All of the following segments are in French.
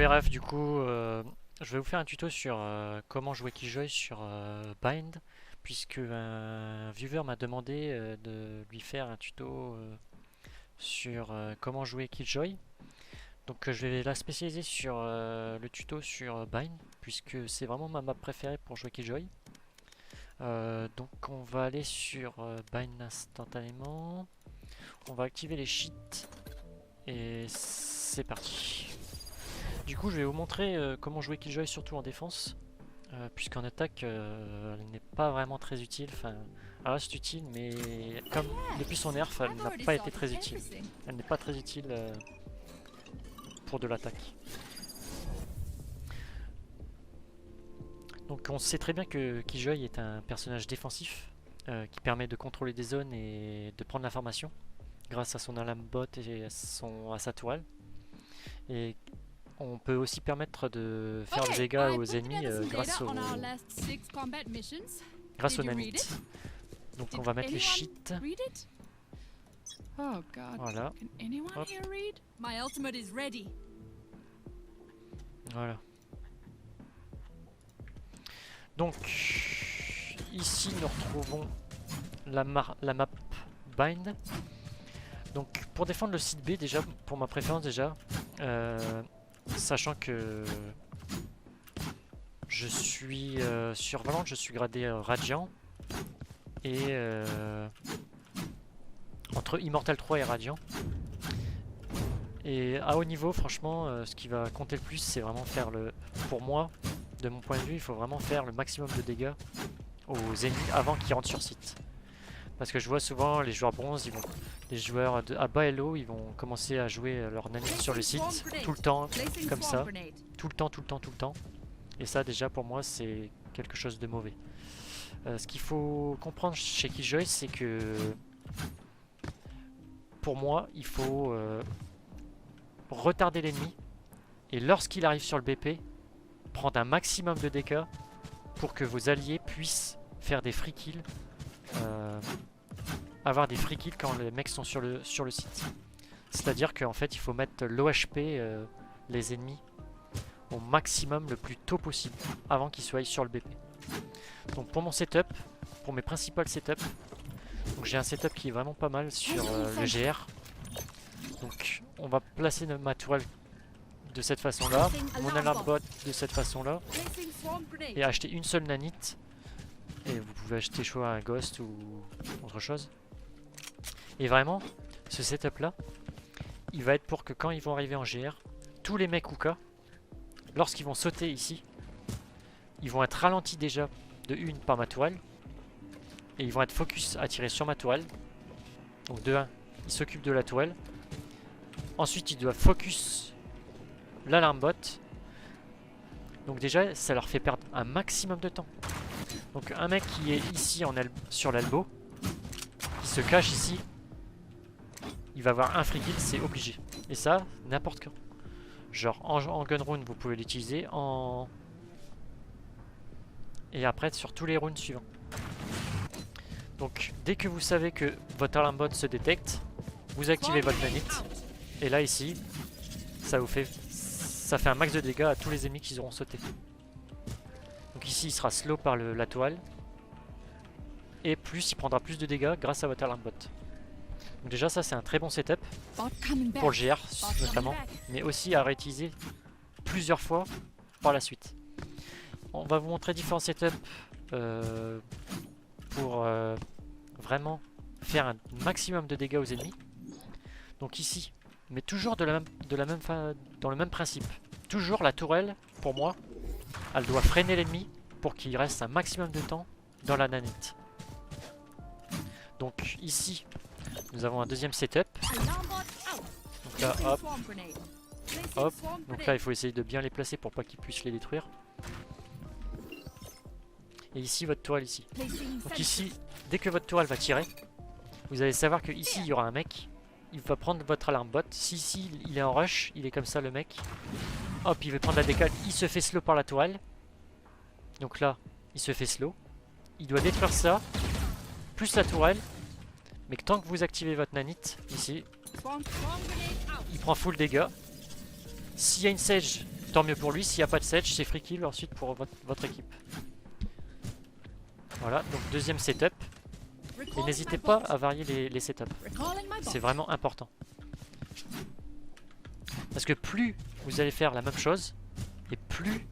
les refs, du coup, je vais vous faire un tuto sur comment jouer Killjoy sur Bind, puisque un viewer m'a demandé de lui faire un tuto sur comment jouer Killjoy. Donc je vais la spécialiser sur le tuto sur Bind, puisque c'est vraiment ma map préférée pour jouer Killjoy. Donc on va aller sur Bind instantanément, on va activer les cheats, et c'est parti. Du coup, je vais vous montrer comment jouer Killjoy, surtout en défense, puisqu'en attaque, elle n'est pas vraiment très utile. Enfin, elle reste utile, mais comme depuis son nerf, elle n'a pas été très utile. Elle n'est pas très utile pour de l'attaque. Donc, on sait très bien que Killjoy est un personnage défensif qui permet de contrôler des zones et de prendre l'information grâce à son alarm bot et à sa tourelle. Et on peut aussi permettre de faire des dégâts aux ennemis grâce aux nanites. Donc on va mettre les cheats. Voilà. Hop. Voilà. Donc ici nous retrouvons la map Bind. Donc pour défendre le site B, déjà pour ma préférence déjà, sachant que je suis sur Valorant, je suis gradé Radiant, et entre Immortal 3 et Radiant. Et à haut niveau, franchement, ce qui va compter le plus, c'est vraiment faire pour moi, de mon point de vue, il faut vraiment faire le maximum de dégâts aux ennemis avant qu'ils rentrent sur site. Parce que je vois souvent les joueurs bronze, les joueurs à bas elo, ils vont commencer à jouer leur nanite sur le site tout le temps, comme ça, tout le temps. Et ça, déjà pour moi, c'est quelque chose de mauvais. Ce qu'il faut comprendre chez Killjoy, c'est que pour moi, il faut retarder l'ennemi et lorsqu'il arrive sur le BP, prendre un maximum de dégâts pour que vos alliés puissent faire des free kills. Avoir des free kills quand les mecs sont sur le site. C'est-à-dire qu'en fait il faut mettre l'OHP les ennemis au maximum le plus tôt possible avant qu'ils soient sur le BP. Donc pour mon setup, pour mes principales setups, donc j'ai un setup qui est vraiment pas mal sur le GR. Donc on va placer ma tourelle de cette façon là, mon alarm bot de cette façon là, et acheter une seule nanite. Et vous pouvez acheter choix un ghost ou autre chose. Et vraiment, ce setup là, il va être pour que quand ils vont arriver en GR, tous les mecs Uka, lorsqu'ils vont sauter ici, ils vont être ralentis déjà de une par ma tourelle. Et ils vont être focus à tirer sur ma tourelle. Donc de 1, ils s'occupent de la tourelle. Ensuite, ils doivent focus l'alarm bot. Donc déjà, ça leur fait perdre un maximum de temps. Donc un mec qui est ici sur l'elbow, qui se cache ici, il va avoir un free kill, c'est obligé. Et ça, n'importe quand. Genre en gun rune, vous pouvez l'utiliser, et après sur tous les runes suivants. Donc dès que vous savez que votre alarm bot se détecte, vous activez votre nanite. Et là ici, ça fait un max de dégâts à tous les ennemis qui auront sauté. Donc ici il sera slow par la toile. Et plus il prendra plus de dégâts grâce à votre alarm bot. Donc déjà ça c'est un très bon setup pour le GR notamment, mais aussi à réutiliser plusieurs fois par la suite. On va vous montrer différents setups pour vraiment faire un maximum de dégâts aux ennemis. Donc ici, mais toujours dans le même principe. Toujours la tourelle, pour moi, elle doit freiner l'ennemi pour qu'il reste un maximum de temps dans la nanite. Donc ici, nous avons un deuxième setup. Donc là, hop, hop. Donc là, il faut essayer de bien les placer pour pas qu'ils puissent les détruire. Et ici, votre tourelle ici. Donc ici, dès que votre tourelle va tirer, vous allez savoir que ici, il y aura un mec. Il va prendre votre alarm bot. Si ici, il est en rush, il est comme ça le mec. Hop, il veut prendre la décale. Il se fait slow par la tourelle. Donc là, il se fait slow. Il doit détruire ça, plus la tourelle. Mais tant que vous activez votre nanite, ici, il prend full dégâts. S'il y a une Sage tant mieux pour lui. S'il n'y a pas de sedge, c'est free kill ensuite pour votre équipe. Voilà, donc deuxième setup. Et n'hésitez pas à varier les setups. C'est vraiment important. Parce que plus vous allez faire la même chose, et plus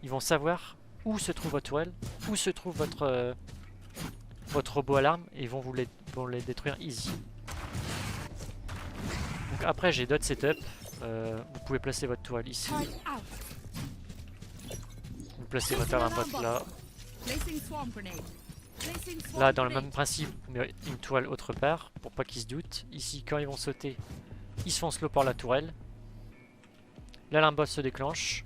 ils vont savoir où se trouve votre tourelle, où se trouve votre robot alarme, et ils vont vous les détruire easy. Donc après j'ai d'autres setups. Vous pouvez placer votre tourelle ici. Vous placez votre alarme bot là. Là, dans le même principe, vous mettez une tourelle autre part pour pas qu'ils se doutent. Ici, quand ils vont sauter, ils se font slow par la tourelle. L'alarme bot se déclenche.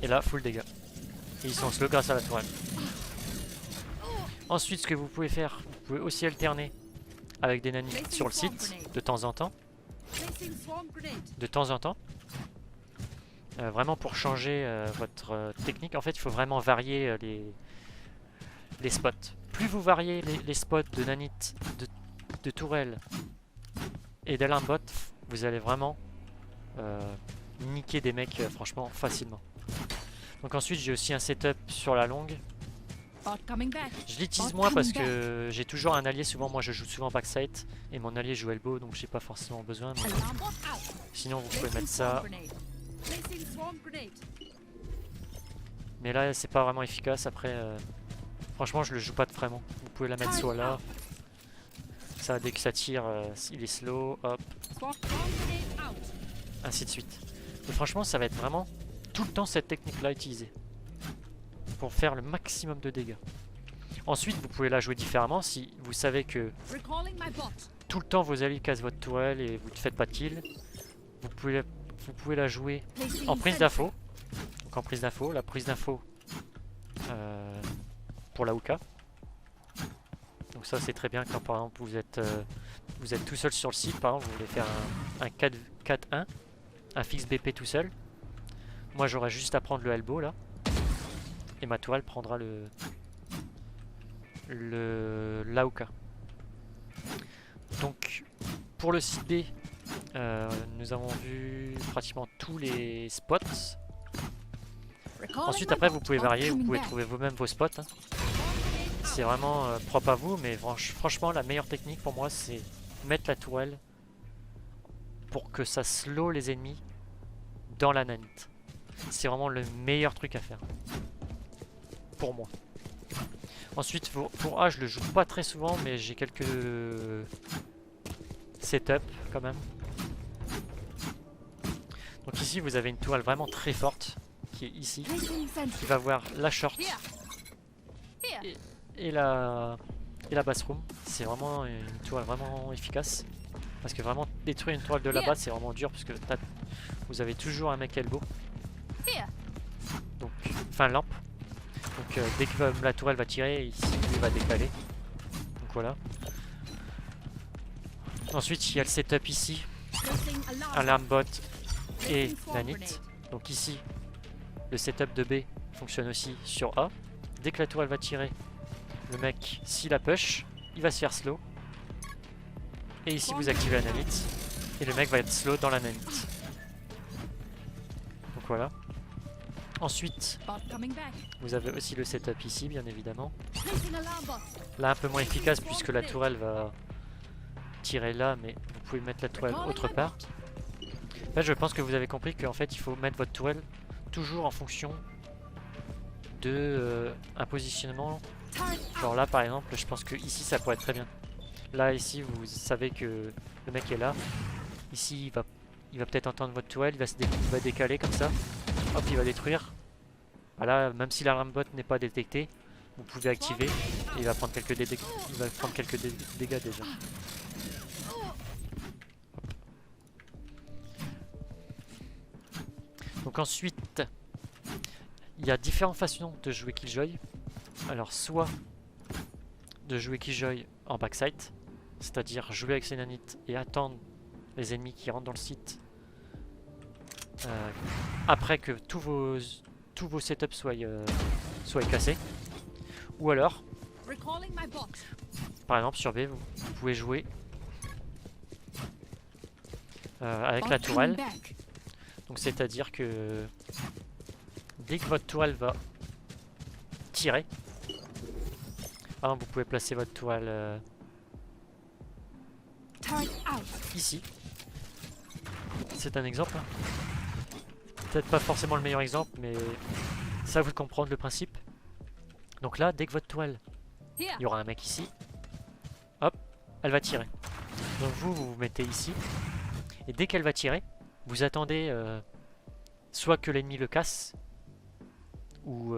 Et là, full dégâts. Et ils sont slow grâce à la tourelle. Ensuite, ce que vous pouvez faire, vous pouvez aussi alterner avec des nanites sur le site de temps en temps. Vraiment pour changer votre technique. En fait, il faut vraiment varier les spots. Plus vous variez les spots de nanites, de tourelles et d'alarme bot, vous allez vraiment niquer des mecs franchement facilement. Donc ensuite j'ai aussi un setup sur la longue. Je l'utilise moins parce que j'ai toujours un allié. Souvent moi je joue souvent backside et mon allié joue elbow, donc j'ai pas forcément besoin. Mais sinon vous pouvez mettre ça. Mais là c'est pas vraiment efficace. Après franchement je le joue pas vraiment. Vous pouvez la mettre soit là. Ça dès que ça tire il est slow, hop. Ainsi de suite. Et franchement ça va être vraiment tout le temps cette technique là utilisée pour faire le maximum de dégâts. Ensuite vous pouvez la jouer différemment si vous savez que tout le temps vos alliés cassent votre tourelle et vous ne faites pas de kill. Vous pouvez la jouer en prise d'info. Donc en prise d'info, la prise d'info pour la Hookah. Donc ça c'est très bien quand par exemple vous êtes tout seul sur le site, par exemple vous voulez faire un 4-1, un fixe BP tout seul. Moi j'aurais juste à prendre le elbow là. Et ma tourelle prendra la Hookah. Donc pour le site B, nous avons vu pratiquement tous les spots. Ensuite après vous pouvez varier, vous pouvez trouver vous-même vos spots. Hein. C'est vraiment propre à vous, mais franchement la meilleure technique pour moi c'est mettre la tourelle pour que ça slow les ennemis dans la nanite. C'est vraiment le meilleur truc à faire. Pour moi. Ensuite pour A je le joue pas très souvent mais j'ai quelques setup quand même. Donc ici vous avez une tourelle vraiment très forte qui est ici, qui va voir la short et la basse room. C'est vraiment une tourelle vraiment efficace parce que vraiment détruire une tourelle de là-bas c'est vraiment dur parce que vous avez toujours un mec elbow. Donc enfin lampe. Donc dès que la tourelle va tirer, ici il va décaler. Donc voilà. Ensuite il y a le setup ici, alarme bot et nanite. Donc ici le setup de B fonctionne aussi sur A. Dès que la tourelle va tirer, le mec s'il la push, il va se faire slow. Et ici vous activez la nanite et le mec va être slow dans la nanite. Donc voilà. Ensuite, vous avez aussi le setup ici, bien évidemment. Là, un peu moins efficace puisque la tourelle va tirer là, mais vous pouvez mettre la tourelle autre part. Là, je pense que vous avez compris qu'en fait, il faut mettre votre tourelle toujours en fonction de un positionnement. Genre là, par exemple, je pense que ici, ça pourrait être très bien. Là, ici, vous savez que le mec est là. Ici, il va peut-être entendre votre tourelle, il va décaler comme ça. Hop, il va détruire. Voilà, même si l'alarme bot n'est pas détecté, vous pouvez activer et il va prendre quelques dégâts déjà. Hop. Donc ensuite, il y a différentes façons de jouer Killjoy. Alors soit de jouer Killjoy en backside, c'est-à-dire jouer avec ses nanites et attendre les ennemis qui rentrent dans le site. Après que tous vos setups soient cassés. Ou alors, par exemple sur B, vous pouvez jouer avec la tourelle. Donc c'est-à-dire que dès que votre tourelle va tirer, vous pouvez placer votre tourelle ici. C'est un exemple. Hein. Peut-être pas forcément le meilleur exemple, mais ça vous comprendre le principe. Donc là, dès que votre tourelle, il y aura un mec ici, hop, elle va tirer. Donc vous vous mettez ici, et dès qu'elle va tirer, vous attendez soit que l'ennemi le casse, ou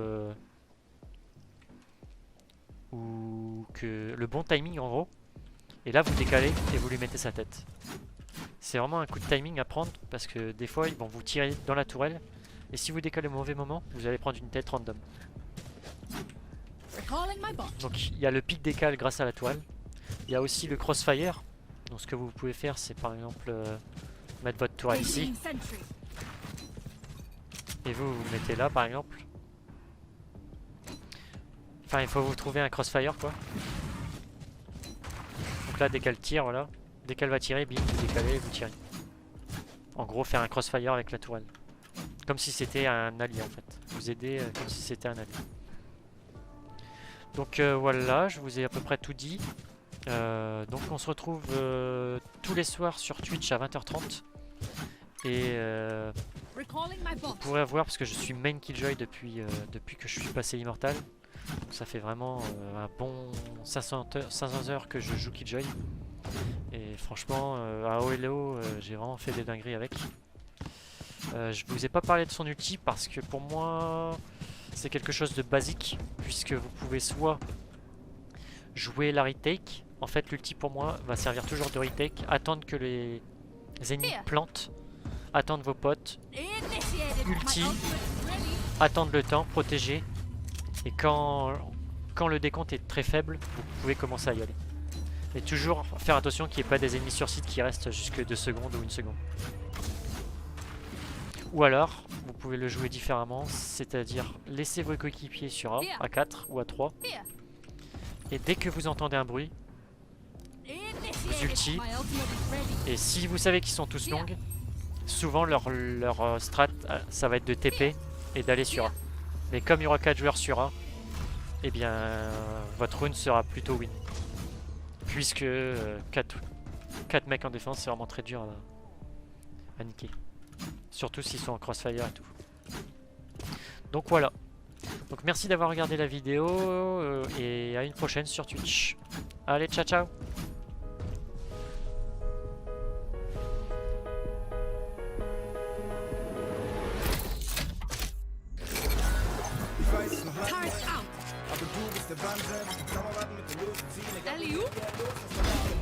que le bon timing en gros, et là vous décalez et vous lui mettez sa tête. C'est vraiment un coup de timing à prendre parce que des fois ils vont vous tirer dans la tourelle et si vous décalez au mauvais moment, vous allez prendre une tête random. Donc il y a le pic décal grâce à la tourelle. Il y a aussi le crossfire. Donc ce que vous pouvez faire c'est par exemple mettre votre tourelle ici. Et vous vous mettez là par exemple. Enfin il faut vous trouver un crossfire quoi. Donc là dès qu'elle tire voilà. Dès qu'elle va tirer, bim, vous décalez et vous tirez. En gros, faire un crossfire avec la tourelle. Comme si c'était un allié en fait. Vous aidez comme si c'était un allié. Donc voilà, je vous ai à peu près tout dit. Donc on se retrouve tous les soirs sur Twitch à 20h30. Et vous pourrez voir parce que je suis main Killjoy depuis que je suis passé immortal. Donc ça fait vraiment un bon 500 heures que je joue Killjoy. Et franchement, à OLO, j'ai vraiment fait des dingueries avec. Je vous ai pas parlé de son ulti parce que pour moi, c'est quelque chose de basique. Puisque vous pouvez soit jouer la retake. En fait, l'ulti pour moi va servir toujours de retake. Attendre que les ennemis plantent. Attendre vos potes. Ulti. Attendre le temps, protéger. Et quand le décompte est très faible, vous pouvez commencer à y aller. Et toujours faire attention qu'il n'y ait pas des ennemis sur site qui restent jusque 2 secondes ou 1 seconde. Ou alors, vous pouvez le jouer différemment, c'est-à-dire laisser vos coéquipiers sur A, à 4 ou à 3. Et dès que vous entendez un bruit, vous ulti. Et si vous savez qu'ils sont tous longs, souvent leur strat, ça va être de TP et d'aller sur A. Mais comme il y aura 4 joueurs sur A, eh bien votre rune sera plutôt win. Puisque 4 mecs en défense, c'est vraiment très dur à niquer. Surtout s'ils sont en crossfire et tout. Donc voilà. Donc merci d'avoir regardé la vidéo et à une prochaine sur Twitch. Allez, ciao ciao. Alley-oop.